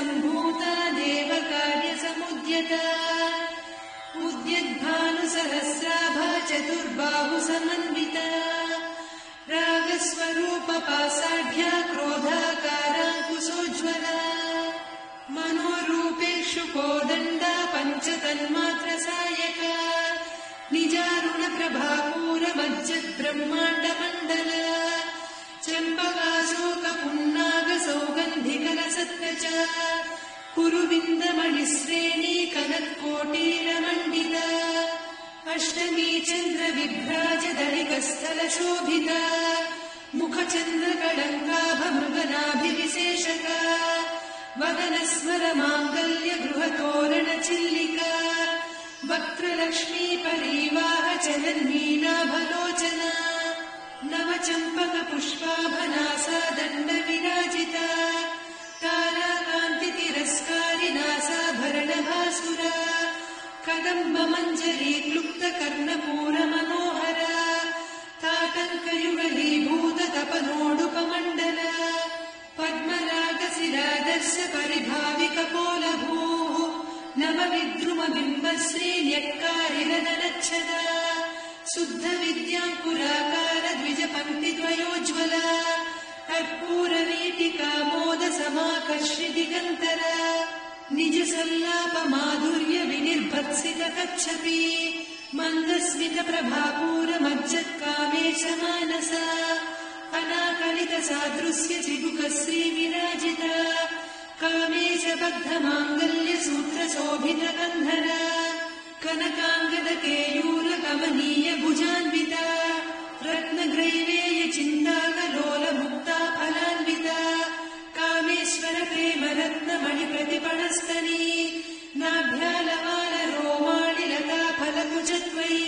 सम्भूता देवकार्यसमुद्यता उद्यद्भानुसहस्राभा चतुर्बाहु समन्विता रागस्वरूपपासाढ्या क्रोधाकाराङ्कुशोज्ज्वला मनोरूपेषु कोदण्डा पञ्चतन्मात्रसायका निजारुणप्रभापूरमज्जद्ब्रह्माण्डमण्डल चम्पकाशोकपुन्नागसौगन्धिकलसत्कचा कुरुविन्दमणिश्रेणी कनत्कोटीरमण्डिता अष्टमी चन्द्रविभ्राजदलिकस्थलशोभिता मुखचन्द्रकलङ्काभमृगनाभिविशेषका वदनस्मरमाङ्गल्य गृहतोरणचिल्लिका वक्त्रलक्ष्मी परीवाह चलन्मीनाभलोचना नवचम्पकपुष्पाभनासा दण्डविराजिता ताराकान्तितिरस्कारिनासाभरणभासुरा कदम्बमञ्जरी क्लुप्तकर्णपूरमनोहरा ताटङ्कयुगलीभूततपनोडुपमण्डल पद्मरागशिरादर्श परिभाविकपोलभूः नवविद्रुमबिम्बश्रीन्यक्कारिरदनच्छदा शुद्धविद्याङ्कुराकार द्विजपङ्क्तिद्वयोज्ज्वला कर्पूरवीटिकामोदसमाकर्षि दिगन्तरा निजसल्लापमाधुर्य विनिर्भत्सितकच्छपि मन्दस्मितप्रभापूरमज्जत्कामेशमानसा अनाकलितसादृश्य चिबुकश्रीविराजिता कामेशबद्धमाङ्गल्यसूत्रशोभितकन्धरा कनकाङ्गदकेयूरकमनीय भुजान्विता रत्नग्रैवेय चिन्ताकलोलमुक्ता फलान्विता कामेश्वर प्रेमरत्नमणिप्रतिपणस्तनी नाभ्यालवालरोमाणिलता फलकुचत्वयी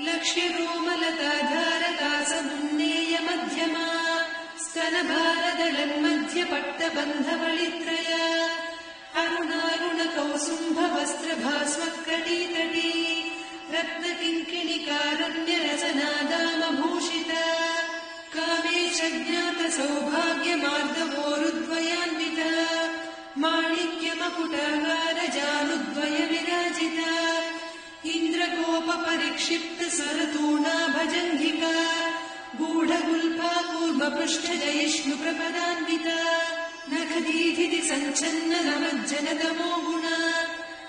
लक्ष्यरोमलताधारकासमुन्नेय मध्यमा स्तनभारदलन्मध्यपट्टबन्धवलित्रया अरुणारुणकौसुम्भवस्त्रभास्वत्कटीतटी रत्नकिङ्किणिकारण्यरसनादामभूषिता कामेशज्ञातसौभाग्यमार्दवोरुद्वयान्विता माणिक्यमकुटाकारजानुद्वय विराजिता इन्द्रकोपपरिक्षिप्तसरतूणा भजङ्घिका गूढगुल्फा कूर्मपृष्ठजयिष्णुप्रपदान्विता नखदीधिति सञ्छन्ननमज्जनतमो गुणा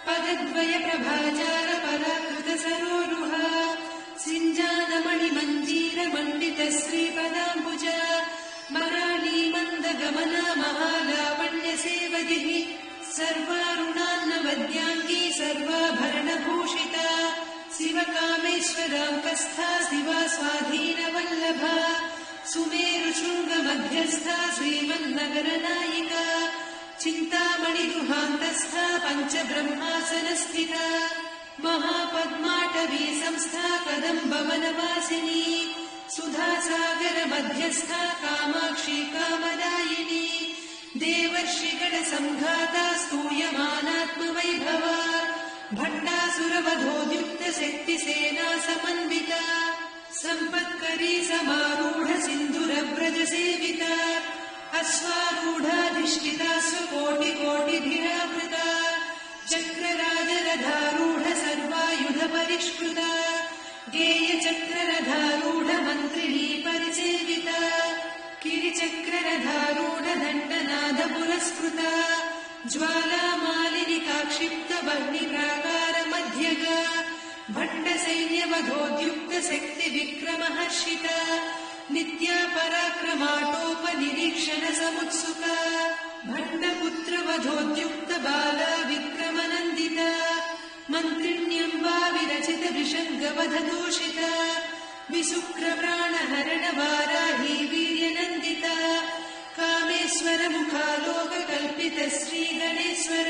पदद्वयप्रभाचार पराकृतसरोरुहा सिञ्जानमणिमञ्जीरमण्डितश्रीपदाम्बुजा मराळीमन्दगमना महालावण्यसेवदिः सर्वारुणान्नवद्याङ्गी सर्वाभरणभूषिता शिवकामेश्वराङ्कस्था शिवा स्वाधीनवल्लभा सुमेरुशृङ्गमध्यस्था श्रीमन्नगरनायिका चिन्तामणिगुहान्तस्था पञ्चब्रह्मासनस्थिता महापद्माटवी संस्था कदम्बवनवासिनी सुधासागरमध्यस्था कामाक्षी कामदायिनी देवर्षिगणसङ्घाता स्तूयमानात्मवैभवा भट्टासुरवधोद्युक्तशक्तिसेना समन्विता सम्पत्करी समारूढ सिन्धुरव्रजसेविता अश्वारूढाधिष्ठिता स्वकोटिकोटिभिरावृता चक्रराजरथारूढ सर्वायुधपरिष्कृता गेयचक्ररथारूढ मन्त्रिणी परिसेविता किरिचक्ररथारूढ दण्डनाद पुरस्कृता ज्वालामालिनिकाक्षिप्तवर्णिप्राकारमध्यगा भट्टसैन्यवधोद्युक्तशक्तिविक्रमहर्षिता नित्या पराक्रमाटोपनिरीक्षणसमुत्सुका भट्टपुत्रवधोद्युक्तबाला विक्रमनन्दिता मन्त्रिण्यम्बा विरचितविषङ्गवधदूषिता विशुक्रप्राणहरणवाराही वीर्यनन्दिता कामेश्वरमुखालोककल्पितश्रीगणेश्वर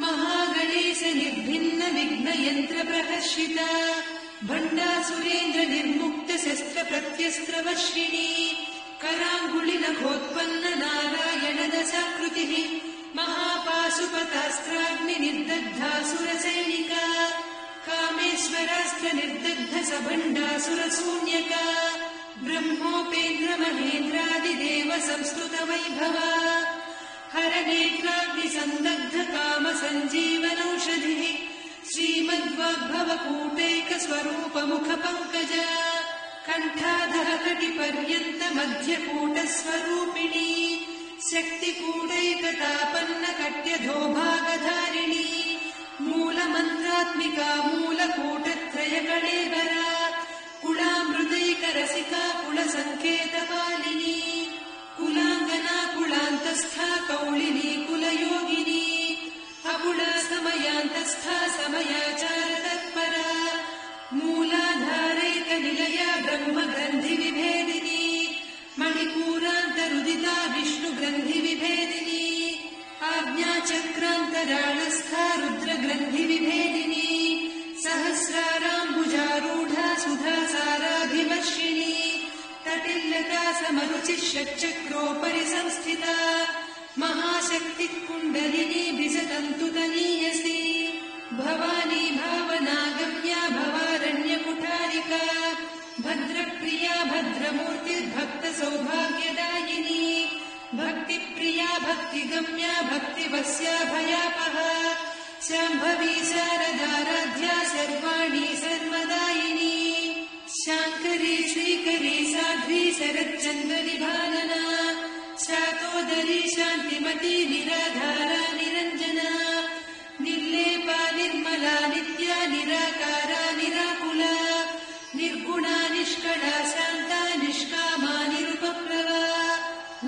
महागणेशनिर्भिन्नविघ्नयन्त्रप्रहर्षिता भण्डासुरेन्द्रनिर्मुक्तशस्त्रप्रत्यस्त्रवर्षिणी कराङ्गुलिनखोत्पन्न नारायणदशाकृतिः महापाशुपतास्त्राग्निर्दग्धासुरसैनिका कामेश्वरास्त्रनिर्दग्धसभण्डासुरशून्यका ब्रह्मोपेन्द्रमहेन्द्रादिदेव संस्तुतवैभवा हरनेत्राग्निसन्दग्धकामसञ्जीवनौषधिः श्रीमद्वाग्भवकूटैकस्वरूपमुखपङ्कजा कण्ठाधरकटिपर्यन्तमध्यकूटस्वरूपिणी शक्तिकूटैकतापन्नकट्यधोभागधारिणी मूलमन्त्रात्मिका मूलकूटत्रयकळेबरा कुलामृतैकरसिका कुलसङ्केतपालिनी कुलाङ्गना कुलान्तस्था कौलिनी कुलयोगिनी अकुला समयान्तस्था समयाचारतत्परा मूलाधारैकनिलया ब्रह्मग्रन्थिविभेदिनी मणिपूरान्तरुदिता विष्णुग्रन्थिविभेदिनी आज्ञाचक्रान्तराळस्था रुद्रग्रन्थिविभेदिनी सहस्राराम्बुजारूढा सुधासाराभिवर्षिणी तटिल्लता समरुचिः षट्चक्रोपरि संस्थिता महाशक्तिः कुण्डलिनी विसतन्तुतनीयसी भवानी भावनागम्या भवारण्यकुठारिका भद्रप्रिया भद्रमूर्तिर्भक्तसौभाग्यदायिनी भक्तिप्रिया भक्तिगम्या भक्तिवस्या भयापहा शाम्भवी शारदाराध्या सर्वाणी सर्वदायिनी शाङ्करी श्रीकरी साध्वी शरच्चन्द्रनिभानना शातोदरी शान्तिमती निराधारा निरञ्जना निर्लेपा निर्मला नित्या निराकारा निराकुला निर्गुणा निष्कला शान्ता निष्कामा निरुपप्लवा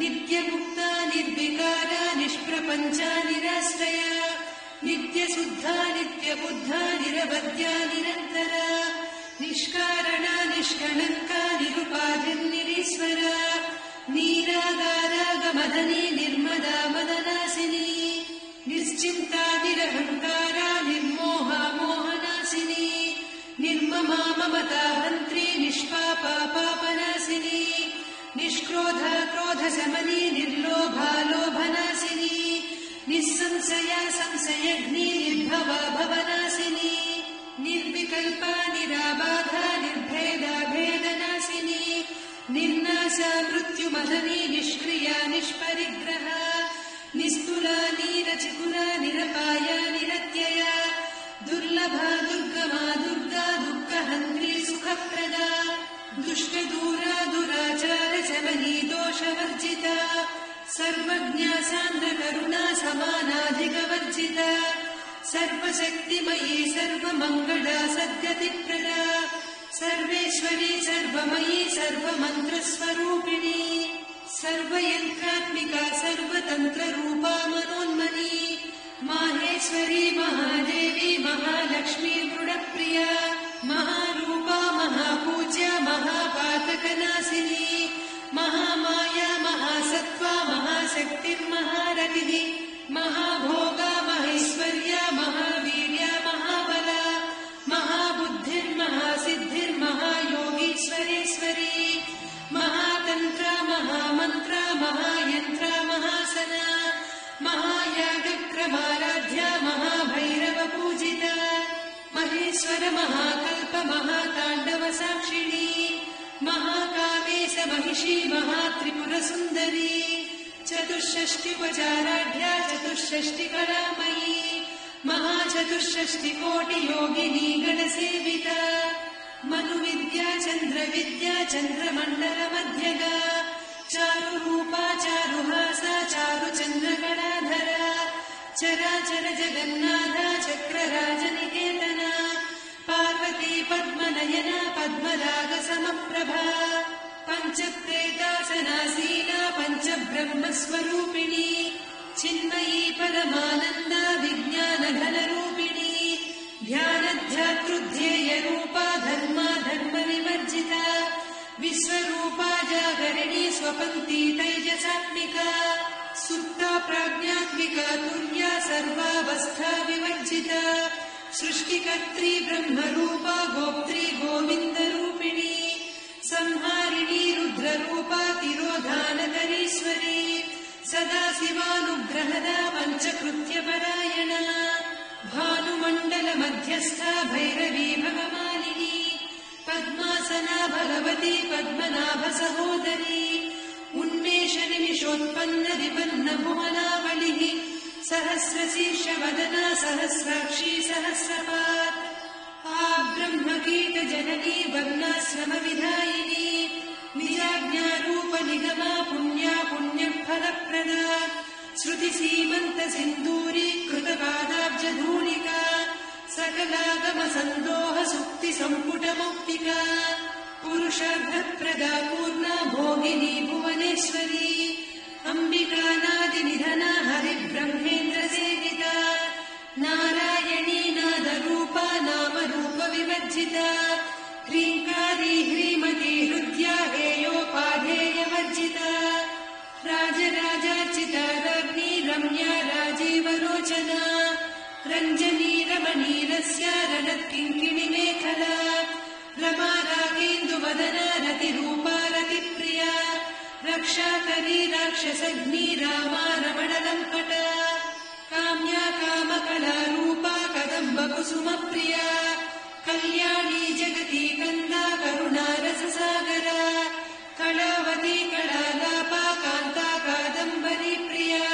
नित्यमुक्ता निर्विकारा निष्प्रपञ्चा निराश्रया नित्यशुद्धा नित्यबुद्धा निरवद्या निरन्तरा निष्कारणा निष्कळङ्का निरुपाधिर्निरीश्वरा नीरागारागमदनी निर्मदा मदनासिनी निश्चिन्ता निरहङ्कारा निर्मोहा मोहनासिनी निर्ममा ममता हन्त्री निष्पापा पापनासिनी निष्क्रोधा क्रोधशमनी निर्लोभा लोभनासिनी निःसंशया संशयग्नी निर्भवा भवनासिनी निर्विकल्पा निराबाधा निर्भेदा भेदनासिनी निर्नाशा मृत्युमदनी निष्क्रिया निष्परिग्रहा निस्तुला नीरचिकुरा निरपाया निरत्यया दुर्लभा दुर्गमा दुर्गा दुःखहन्त्री सुखप्रदा दुष्टदूरा दुराचार शमनी दोषवर्जिता सर्वज्ञा सान्द्रकरुणा समानाधिकवर्जिता सर्वशक्तिमयी सर्वमङ्गला सद्गतिप्रदा सर्वेश्वरी सर्वमयी सर्वमन्त्रस्वरूपिणी सर्वयन्त्रात्मिका सर्वतन्त्ररूपा मनोन्मनी माहेश्वरी महादेवी महालक्ष्मी दृढप्रिया महारूपा महापूज्या महापातकनाशिनी महामाया महासत्त्वा महाशक्तिर्महारतिः महाभोगा महेश्वर्या महावीर्या महाबला महाबुद्धिर्महासिद्धिर्महायोगीश्वरेश्वरी महातन्त्रा महामन्त्रा महायन्त्रा महासना महायागक्रमाराध्या महाभैरवपूजिता महेश्वर महाकल्प महाताण्डवसाक्षिणी महाकामेश महिषी महात्रिपुरसुन्दरी चतुष्षष्टिपचाराढ्या चतुष्षष्टिकलामयी महाचतुष्षष्टिकोटियोगिनी गणसेविता मनुविद्या चन्द्रविद्या चन्द्रमण्डलमध्यगा चारुरूपा चारुहासा चारुचन्द्रकलाधरा चराचर जगन्नाथा चक्रराजनिकेतना पार्वती पद्मनयना पद्मरागसमप्रभा पञ्चप्रेतासनासीना पञ्चब्रह्मस्वरूपिणी चिन्मयी परमानन्दा विज्ञानघनरूपिणी ध्यानध्यातृध्येयरूपा धर्मा धर्मनिवर्जिता विश्वरूपा जागरिणी स्वपन्ती तैजसात्मिका सुप्ता प्राज्ञात्मिका तुर्या सर्वावस्था विवर्जिता सृष्टिकर्त्री ब्रह्मरूपा गोप्त्री गोविन्दरूपिणी संहारिणी रुद्ररूपा तिरोधानकरीश्वरी सदा शिवानुग्रहदा पञ्चकृत्यपरायणा भानुमण्डलमध्यस्था भैरवी भगमालिनी पद्मासना भगवती पद्मनाभसहोदरी उन्मेषनिमिषोत्पन्न विपन्न भुवनावली सहस्रशीर्षवदना सहस्राक्षी सहस्रपात् ब्रह्मकीटजननी वर्णाश्रमविधायिनी निजाज्ञारूपनिगमा पुण्या पुण्यफलप्रदा श्रुतिसीमन्तसिन्दूरीकृतपादाब्जधूलिका सकलागमसन्दोहसुक्तिसम्पुटमौक्तिका पुरुषार्थप्रदा पूर्णा भोगिनी भुवनेश्वरी अम्बिकानादिनिधना हरिब्रह्मेन्द्रसेविता नारायणी नादरूपा नामरूपविवर्जिता ह्रीङ्कारी ह्रीमती हृद्या हेयोपाधेयवर्जिता राजराजार्चिता राज्ञी रम्या राजीवलोचना रञ्जनी रमणीरस्या रणत्किङ्किणिमेखला रमा रागेन्दुवदना रतिरूपा रतिप्रिया रक्षाकरी राक्षसग्नी रामा रमणलम्पटा काम्या कामकलारूपा कदम्बकुसुमप्रिया कल्याणी जगती कन्दा करुणारससागरा कलावती कलालापा कान्ता कादम्बरी प्रिया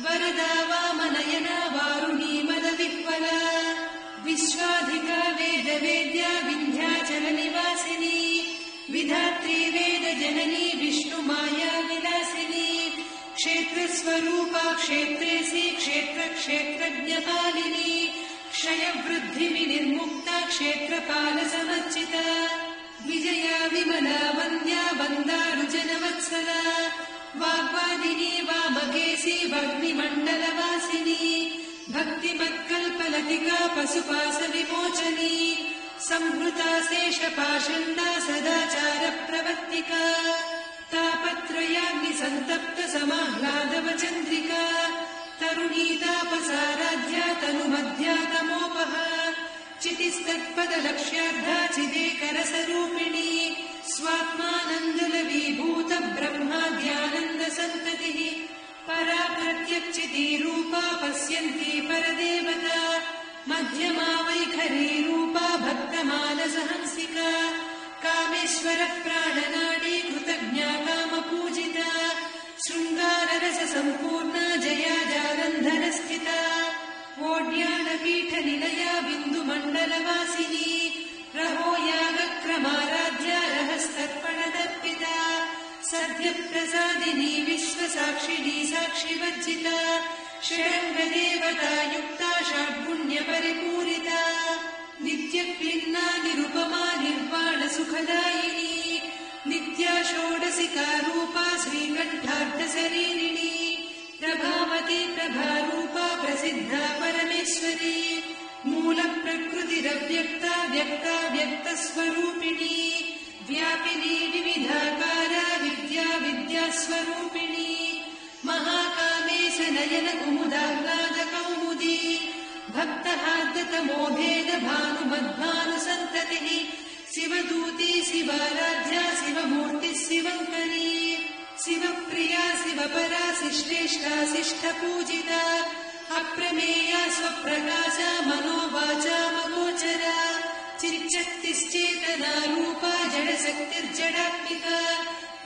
वरदा वामनयना वारुणी मदविह्वला विश्वाधिका वेदवेद्या विन्ध्याचलनिवासिनी विधात्री वेदजननी विष्णुमाया विलासिनी क्षेत्रस्वरूपा क्षेत्रेसी क्षेत्रक्षेत्रज्ञपालिनी क्षयवृद्धिविनिर्मुक्ता क्षेत्रपालसमर्चिता विजया विमला वन्द्या वन्दारुजनवत्सला वाग्वादिनी वामकेशी वह्निमण्डलवासिनी भक्तिमत्कल्पलतिका पशुपाशविमोचनी संहृता शेषपाषण्डा सदाचारप्रवर्तिका तापत्रयाग्निसन्तप्त समाह्लादवचन्द्रिका तरुणी तापसाराध्या तनुमध्या तमोपहा चितिस्तत्पदलक्ष्यार्धा चिदेकरसरूपिणी स्वात्मानन्दलवीभूत ब्रह्माद्यानन्दसन्ततिः परा प्रत्यक्षितीरूपा पश्यन्ती परदेवता मध्यमा वैखरीरूपा भक्तमानसहंसिका कामेश्वरप्राणनाडी कृतज्ञा कामपूजिता शृङ्गाररससम्पूर्णा जया जालन्धरस्थिता वोड्यानपीठनिलया बिन्दुमण्डलवासिनी रहो यागक्रमाराध्या रहस्तर्पणदर्पिता सद्यप्रसादिनी विश्वसाक्षिणी साक्षिवर्जिता षडङ्गदेवता युक्ता षड्पुण्यपरिपूरिता नित्यक्लिन्ना निरुपमा निर्वाणसुखदायिनी नित्या षोडशिका रूपा श्रीकण्ठार्धशरीरिणी प्रभावती प्रभारूपा प्रसिद्धा परमेश्वरी मूलप्रकृतिरव्यक्ता व्यक्ता व्यक्तस्वरूपिणी व्यापिनी विविधाकारा विद्या विद्यास्वरूपिणी महाकामेश नयन कुमुदाह्लादकौमुदी भक्तहार्दतमोधेन भानुमद्भानुसन्ततिः शिवदूती शिवाराध्या शिवमूर्तिः शिवङ्करी शिवप्रिया शिवपरा शिष्टेष्टा शिष्टपूजिता अप्रमेया स्वप्रकाशा मनोवाचा मगोचरा चिच्चक्तिश्चेतना रूपा जडशक्तिर्जडात्मिका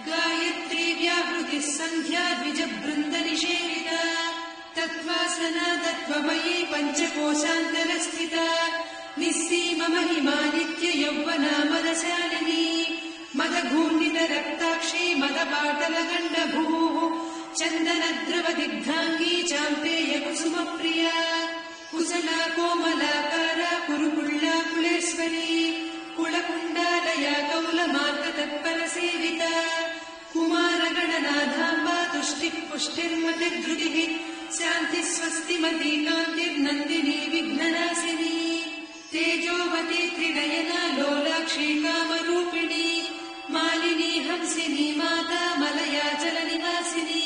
गायत्री व्याहृतिः सन्ध्या द्विजबृन्दनिषेविता तत्त्वासना तत्त्वमयी पञ्चकोशान्तरस्थिता निस्सीम महिमा नित्ययौवना मदशालिनी मदघूर्णितरक्ताक्षी मदपाटलगण्डभूः चन्दनद्रवदिग्धाङ्गी चाम्पेयकुसुमप्रिया कुशला कोमलाकारा कुरुकुल्ला कुलेश्वरी कुलकुण्डालया कौलमार्गतत्परसेविता कुमारगणनाधाम्बा तुष्टिः पुष्टिर्मतिर्धृतिः शान्तिः स्वस्तिमती कान्तिर्नन्दिनी विघ्ननाशिनी तेजोवती त्रिनयना लोलाक्षी कामरूपिणी मालिनी हंसिनी माता मलयाचलनिवासिनी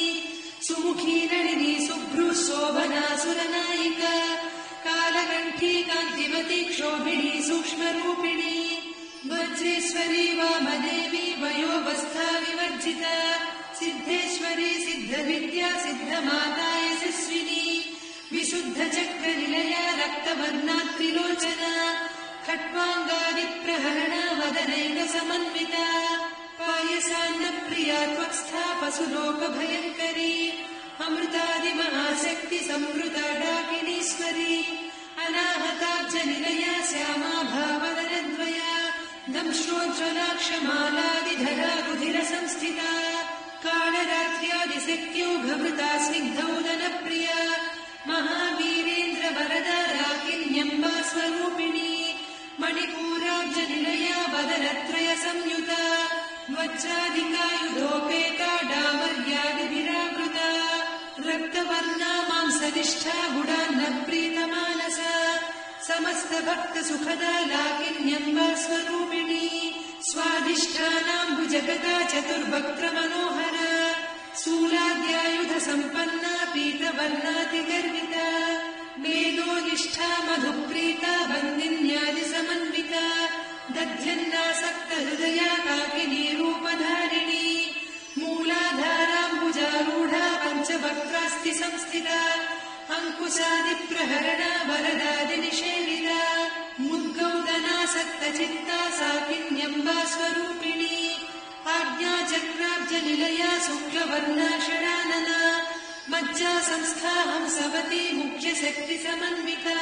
सुमुखी नलिनी शुभ्रू शोभना सुरनायिका कालकण्ठी कान्तिमती क्षोभिणी सूक्ष्मरूपिणी वज्रेश्वरी वामदेवी वयोवस्था विवर्जिता सिद्धेश्वरी सिद्धविद्या सिद्धमाता यशस्विनी विशुद्धचक्रनिलया रक्तवर्णात्रिलोचना खट्वाङ्गादिप्रहरणा वदनैकसमन्विता पायसान्नप्रिया त्वक्स्था पशुलोकभयङ्करी अमृतादिमहाशक्ति संवृता डाकिनीश्वरी अनाहताब्ज निलया श्यामा भावदनद्वया दंश्रोज्ज्वलाक्षमालादिधरा रुधिर संस्थिता कालरात्र्यादिशक्त्योघभृता स्निग्धौदनप्रिया महावीरेन्द्र वरदा राकिन्यम्बा स्वरूपिणी मणिपूराब्जनिलया वदनत्रय संयुता वज्राधिकायुधोपेता डामर्यादिभिरावृता रक्तवर्णा मांसनिष्ठा गुडान्नप्रीतमानसा समस्तभक्तसुखदा लाकिन्यम्बा स्वरूपिणी स्वाधिष्ठानाम्बुजगदा चतुर्वक्त्रमनोहरा शूलाद्यायुध सम्पन्ना पीतवर्णातिगर्विता मेदोनिष्ठा मधुप्रीता वन्दिन्यादिसमन्विता दध्यन्नासक्तहृदया काकिनी रूपधारिणी मूलाधाराम्बुजारूढा पञ्चवक्त्रास्ति संस्थिता अङ्कुशादिप्रहरणा वरदादिनिषेविता मुद्गौदनासक्तचित्ता साकिन्यम्बा स्वरूपिणी आज्ञाचक्राब्जनिलया शुक्लवर्णा षडानना मज्जा संस्था हंसवती मुख्यशक्तिसमन्विता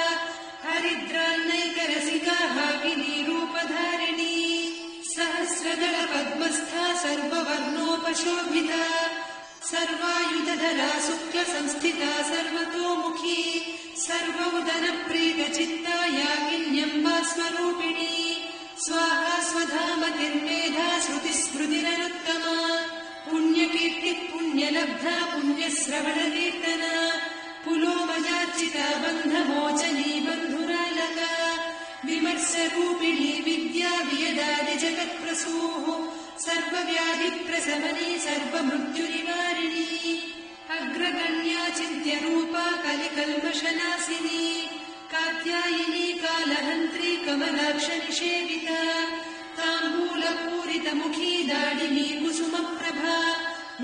हरिद्रान्नैकरसिका हाकिनी रूपधारिणी सहस्रदल पद्मस्था सर्ववर्णोपशोभिता सर्वायुधधरा शुक्लसंस्थिता सर्वतोमुखी सर्वोदनप्रीतचित्ता याकिन्यम्बा स्वरूपिणी स्वाहा स्वधामतिर्मेधा श्रुतिस्मृतिरनुत्तमा पुण्यकीर्तिः पुण्यलब्धा पुण्यश्रवणकीर्तना पुलोमजार्चिता बन्धमोचनी बन्धुरालका विमर्शरूपिणी विद्या वियदादिजगत्प्रसूः सर्वव्याधिप्रशमनी सर्वमृत्युनिवारिणी अग्रगण्या चिन्त्यरूपा कलिकल्मषनाशिनी कात्यायिनी कालहन्त्री कमलाक्षनिषेविता ताम्बूलपूरितमुखी दाडिनी कुसुमप्रभा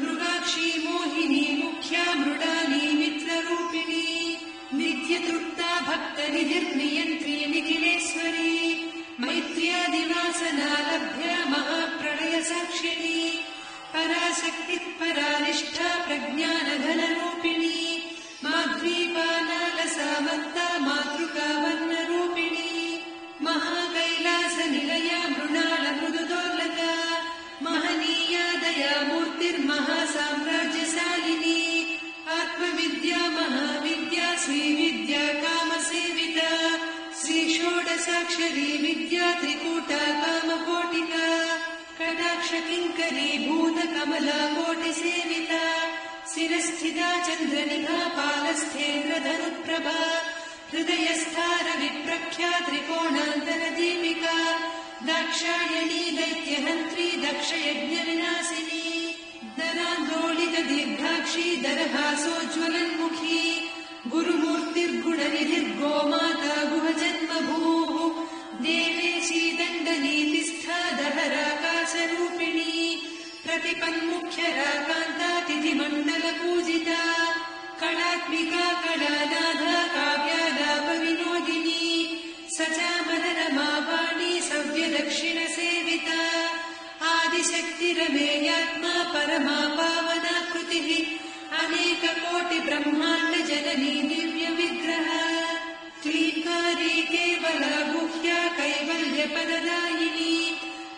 मृगाक्षी मोहिनी मुख्या मृडानी मित्ररूपिणी नित्यतृप्ता भक्तनिधिर्नियन्त्री निखिलेश्वरी मैत्र्यादिवासना लभ्या महाप्रलयसाक्षिणी पराशक्तिः परानिष्ठा प्रज्ञानघनरूपिणी माध्वीपानालसामत्ता मातृका वर्णरूपिणी महाकैलासनिलया मृणालमृदुदोर्लता महनीया दयामूर्तिर्महासाम्राज्यशालिनी आत्मविद्या महाविद्या श्रीविद्या कामसेविता श्रीषोडशाक्षरी विद्या त्रिकूटा कामकोटिका कटाक्षकिङ्करी भूतकमला कोटिसेविता शिरस्थिता चन्द्रनिभा पालस्थेन्द्रधनुप्रभा हृदयस्थारविप्रख्या त्रिकोणान्तरदीपिका दाक्षायणी दैत्यहन्त्री दक्षयज्ञविनाशिनी दरान्दोलितदीर्घाक्षी दरहासोज्ज्वलन्मुखी गुरुमूर्तिर्गुणनिधिर्गोमाता गुहजन्मभूः देवेशी दण्डनीतिस्था दहराकाशरूपिणी प्रतिपन्मुख्यराकान्ता तिथिमण्डलपूजिता कलात्मिका कलानाथा काव्यालापविनोदिनी सचामररमावाणी सव्यदक्षिणसेविता आदिशक्तिरमेयात्मा परमा पावनाकृतिः अनेककोटिब्रह्माण्डजननी दिव्यविग्रह क्लीकारी केवला गुह्या कैवल्यपददायिनी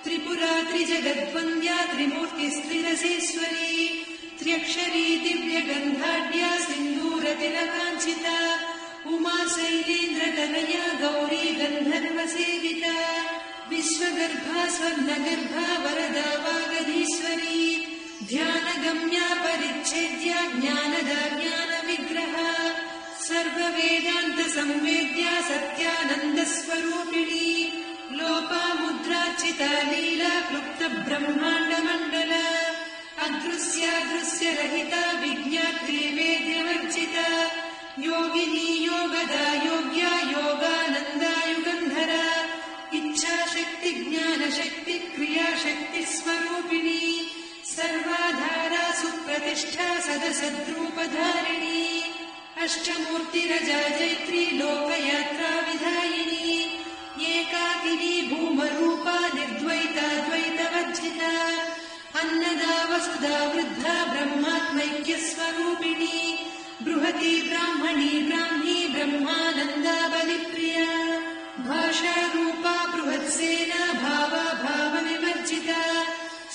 त्रिपुरा त्रिजगद्वन्द्या त्रिमूर्तिस्त्रिरसेश्वरी त्र्यक्षरी दिव्यगन्धाढ्या सिन्दूरतिलकाञ्चिता उमा शैलेन्द्रतनया गौरी गन्धर्वसेविता विश्वगर्भा स्वर्णगर्भा वरदा वागधीश्वरी ध्यानगम्या परिच्छेद्या ज्ञानदा ज्ञानविग्रहा सर्ववेदान्तसंवेद्या सत्यानन्दस्वरूपिणी लोपामुद्रार्चिता लीला क्लुप्तब्रह्माण्डमण्डला अदृश्यादृश्यरहिता विज्ञात्री वेद्यवर्जिता योगिनी योगदा योग्या योगानन्दायुगन्धरा इच्छाशक्ति ज्ञानशक्ति क्रियाशक्ति स्वरूपिणी सर्वाधारा सुप्रतिष्ठा सदसद्रूपधारिणी अष्टमूर्तिरजा जैत्री लोकयात्रा विधायिनी एकाकिनी भूमरूपा निर्द्वैता द्वैतवर्जिता अन्नदा वसुधा वृद्धा ब्रह्मात्मैक्यस्वरूपिणी बृहती ब्राह्मणी ब्राह्मी ब्रह्मानन्दा बलिप्रिया भाषारूपा बृहत्सेना भावा भावविवर्जिता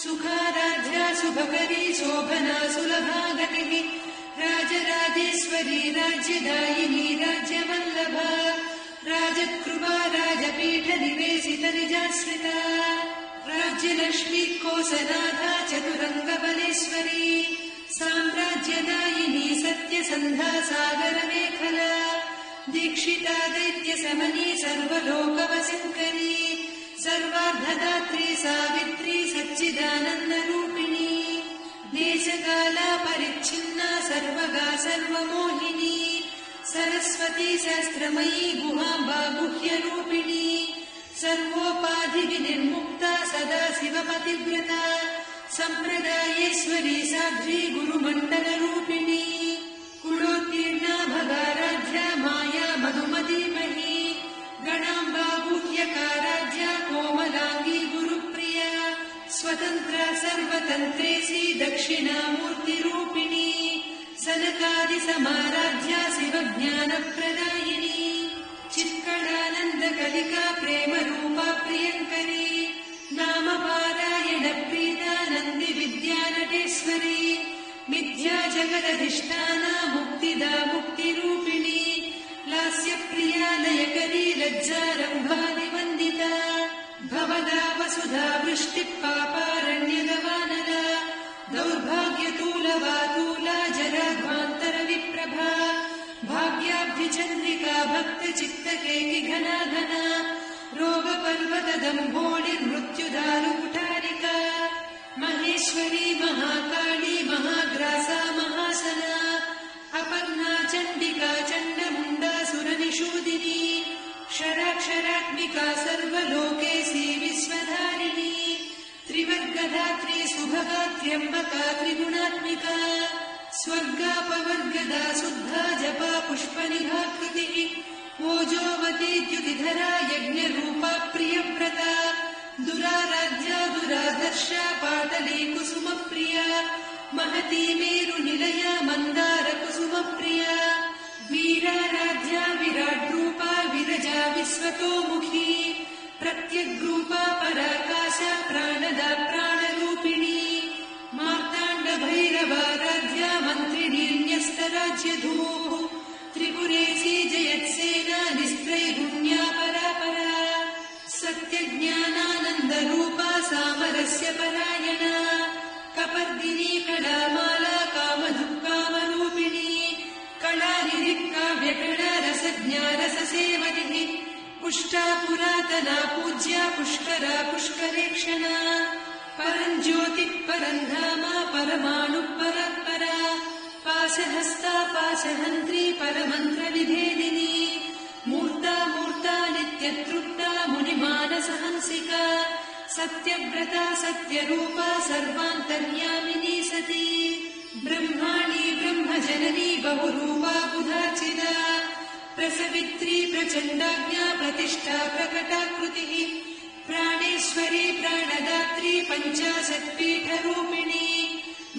सुखाराध्या शुभकरी शोभना सुलभा गतिः राजराजेश्वरी राज्यदायिनी राज्यवल्लभा राजकृपा राजपीठनिवेशितनिजाश्रिता राज्यलक्ष्मी कोसनाथा चतुरङ्गबलेश्वरी साम्राज्यदायिनी सत्यसन्धा सागरमेखला दीक्षिता दैत्यशमनी सर्वलोकवशङ्करी सर्वार्धदात्री सावित्री सच्चिदानन्दरूपिणी देशकाला परिच्छिन्ना सर्वगा सर्वमोहिनी सरस्वती शास्त्रमयी गुहाम्बा गुह्यरूपिणी सर्वोपाधिविनिर्मुक्ता सदा शिवपतिव्रता सम्प्रदायेश्वरी साध्वी गुरुमण्डलरूपिणी कुलोत्तीर्णा भगाराध्या माया मधुमतीमही गणाम्बा गुह्यकाराध्या कोमलाङ्गी गुरुप्रिया स्वतन्त्रा सर्वतन्त्रेशी दक्षिणामूर्तिरूपिणी सनकादिसमाराध्या शिवज्ञानप्रदायिनी चित्कलानन्दकलिका प्रेमरूपा प्रियङ्करी नामपारायणप्रीता नन्दिविद्यानटेश्वरी मिथ्या जगदधिष्ठाना मुक्तिदा मुक्तिरूपिणी लास्यप्रिया लयकरी लज्जारम्भादिवन्दिता भवदा वसुधा वृष्टिः पापारण्यदवानला दौर्भाग्यतूलवातूला जराध्वान्तरविप्रभा भाग्याब्धिचन्द्रिका भक्तचित्तकेकिघना घना रोगपर्वतदम्भोळिर्मृत्युदारुकुठारिका महेश्वरी महाकाली महाग्रासा महासना अपर्णा चण्डिका चण्डमुण्डा सुरनिषूदिनी क्षराक्षरात्मिका सर्वलोकेशी विश्वधारिणी त्रिवर्गधात्री सुभगा त्र्यम्बका त्रिगुणात्मिका स्वर्गापवर्गदा शुद्धा जपा पुष्पनिभाकृतिः ओजोवती द्युतिधरा यज्ञरूपा प्रियव्रता दुराराध्या दुराधर्षा पाटली कुसुमप्रिया महती मेरुनिलया मन्दारकुसुमप्रिया वीराराध्या विराड्रूपा विरजा विश्वतोमुखी प्रत्यग्रूपा पराकाशा प्राणदा प्राणरूपिणी मार्ताण्डभैरवाराध्या मन्त्रिणीन्यस्तराज्यधूः त्रिपुरेशी जयत्सेना निस्त्रैगुण्या परापरा सत्यज्ञानानन्दरूपा सामरस्य परायणा कपर्दिनी कलामाला कामधुक्कामरूपिणी कलानिधिकाव्यकला रसज्ञा रससेवनिः पुष्टा पुरातना पूज्या पुष्करा पुष्करेक्षणा परञ्ज्योतिः परन्धामा परमाणुः परात्परा पाशहस्ता पाशहन्त्री परमन्त्रविभेदिनी मूर्ता मूर्ता नित्यतृप्ता मुनिमानसहंसिका सत्यव्रता सत्यरूपा सर्वान्तर्यामिनी सती ब्रह्माणी ब्रह्मजननी बहुरूपा बुधार्चिता प्रसवित्री प्रचण्डाज्ञा प्रतिष्ठा प्रकटाकृतिः प्राणेश्वरी प्राणदात्री पञ्चाशत्पीठरूपिणी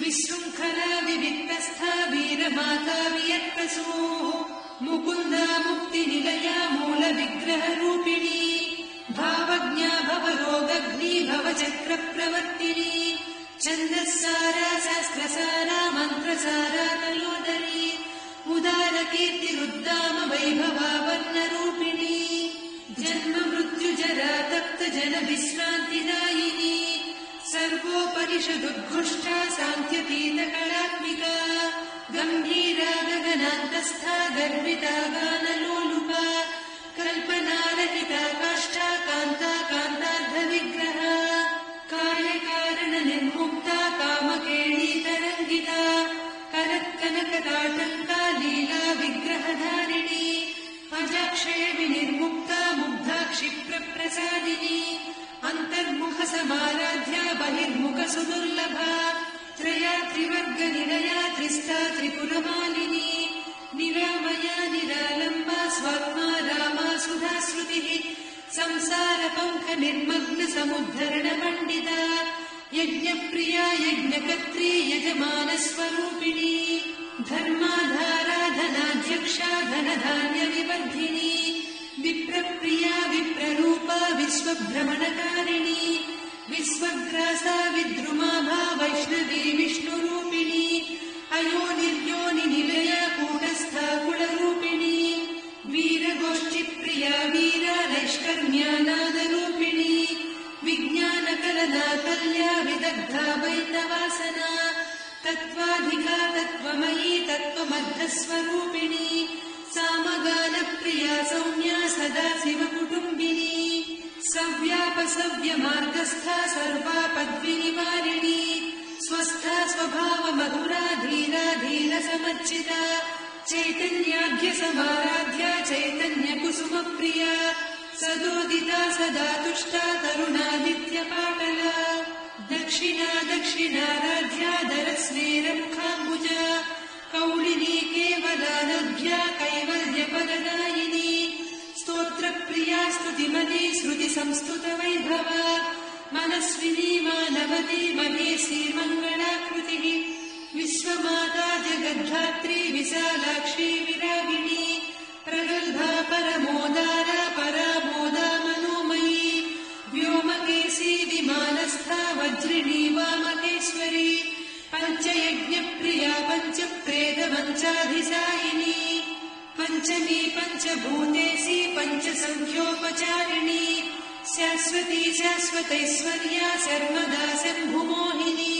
विशृङ्खला विविक्तस्था वीरमाता वियत्प्रसूः मुकुन्दा मुक्तिनिलया मूलविग्रहरूपिणी भावज्ञा भवरोगग्नी भवचक्रप्रवर्तिनी छन्दस्सारा शास्त्रसारा मन्त्रसारा कलोदरी उदारकीर्तिरुद्दाम वैभवावर्णरूपिणी जन्म मृत्युजरा तप्तजनविश्रान्तिदायिनी सर्वोपनिषदुद्घुष्टा सान्त्यतीतकलात्मिका गम्भीरा गगनान्तस्था गर्विता गानलोलुपा कल्पनारहिता काष्ठा कान्ता कान्तार्धविग्रहा कार्यकारणनिर्मुक्ता कामकेळीतरङ्गिता करत्कनकताटङ्का लीला विग्रहधारिणी अजाक्षय विनिर्मुक्ता मुग्धाक्षिप्रप्रसादिनी अन्तर्मुखसमाराध्या बहिर्मुखसुदुर्लभा त्रया त्रिवर्गनिलया त्रिस्था त्रिपुरमालिनी निरामया निरालम्बा स्वात्मा रामा सुधाश्रुतिः संसारपङ्खनिर्मग्न समुद्धरणपण्डिता यज्ञप्रिया यज्ञकर्त्री यजमानस्वरूपिणी धर्माधाराधनाध्यक्षा धनधान्यविवर्धिनी विप्रप्रिया विप्ररूपा विश्वभ्रमणकारिणी विश्वग्रासा विद्रुमाभा वैष्णवी विष्णुरूपिणी अयोनिर्योनिनिलया कूटस्था कुलरूपिणी वीरगोष्ठिप्रिया वीरा नैष्कर्म्यानादरूपिणी विज्ञानकलना कल्या विदग्धा वैतवासना तत्त्वाधिका तत्त्वमयी तत्त्वमध्यस्वरूपिणी सामगानप्रिया सौम्या सदा शिवकुटुम्बिनी सव्यापसव्यमार्गस्था सर्वापद्विनिवारिणी स्वस्था स्वभावमधुरा धीरा धीरसमर्चिता चैतन्याढ्यसमाराध्या चैतन्यकुसुमप्रिया सदोदिता सदा तुष्टा तरुणादित्यपाटला दक्षिणा दक्षिणाराध्या दरस्नेरमुखाम्बुजा कौलिनी केवलानभ्या कैवल्यपददायिनी स्तोत्रप्रिया स्तुतिमती श्रुतिसंस्तुतवैभवा मनस्विनी मानवती महेशी मङ्गलाकृतिः विश्वमाता जगद्धात्री विशालाक्षी विरागिणी प्रगल्भा परमोदारा परामोदा मनोमयी व्योमकेशी विमानस्था वज्रिणी वामकेश्वरी पञ्चयज्ञप्रिया पञ्चप्रेतपञ्चाधिशायिनी पञ्चमी पञ्चभूतेशी पञ्चसङ्ख्योपचारिणी शाश्वती शाश्वतैश्वर्या सर्वदा शम्भुमोहिनी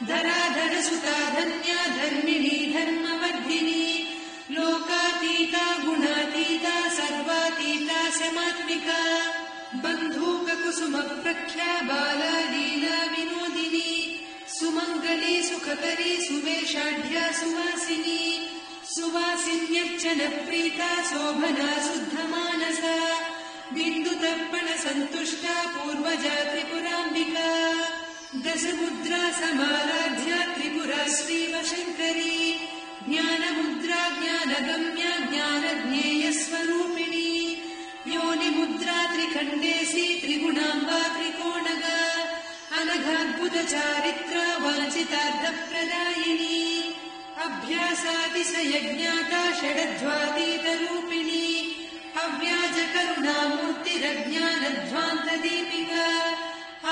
धराधरसुता धन्या धर्मिणी धर्मवर्धिनी लोकातीता गुणातीता सर्वातीता शमात्मिका बन्धूककुसुमप्रख्या बाला लीला विनोदिनी सुमङ्गली सुखकरी सुवेशाढ्या सुवासिनी सुवासिन्यर्चनप्रीता शोभना शुद्धमानसा बिन्दुतर्पणसन्तुष्टा पूर्वजा त्रिपुराम्बिका दशमुद्रा समाराध्या त्रिपुरा श्रीवशङ्करी ज्ञानमुद्रा ज्ञानगम्या ज्ञानज्ञेयस्वरूपिणी योनिमुद्रा त्रिखण्डेशी त्रिगुणाम्बा त्रिकोणगा अनघाद्भुतचारित्रा वाञ्छितार्थप्रदायिनी अभ्यासातिशयज्ञाता षडध्वातीतरूपिणी अव्याजकरुणामूर्तिरज्ञानध्वान्तदीपिका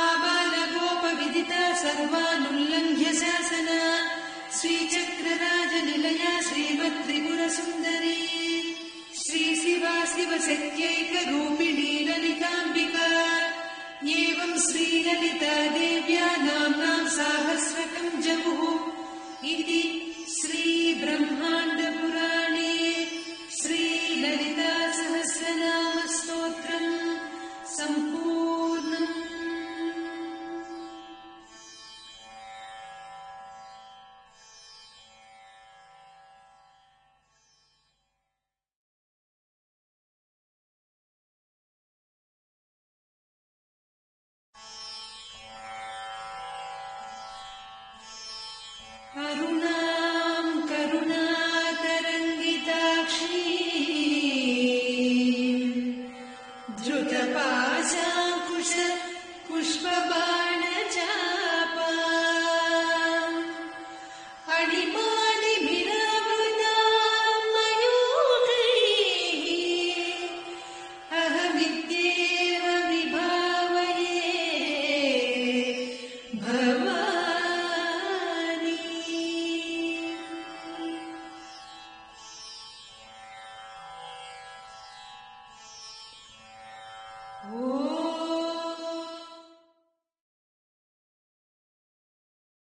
आबालगोपविदिता सर्वानुल्लङ्घ्य शासना श्रीचक्रराजनिलया श्रीमत्त्रिपुरसुन्दरी श्रीशिवा शिवशक्त्यैकरूपिणी ललिताम्बिका एवं श्रीललिता देव्या नाम्नां साहस्रकं जगुः इति श्रीब्रह्माण्ड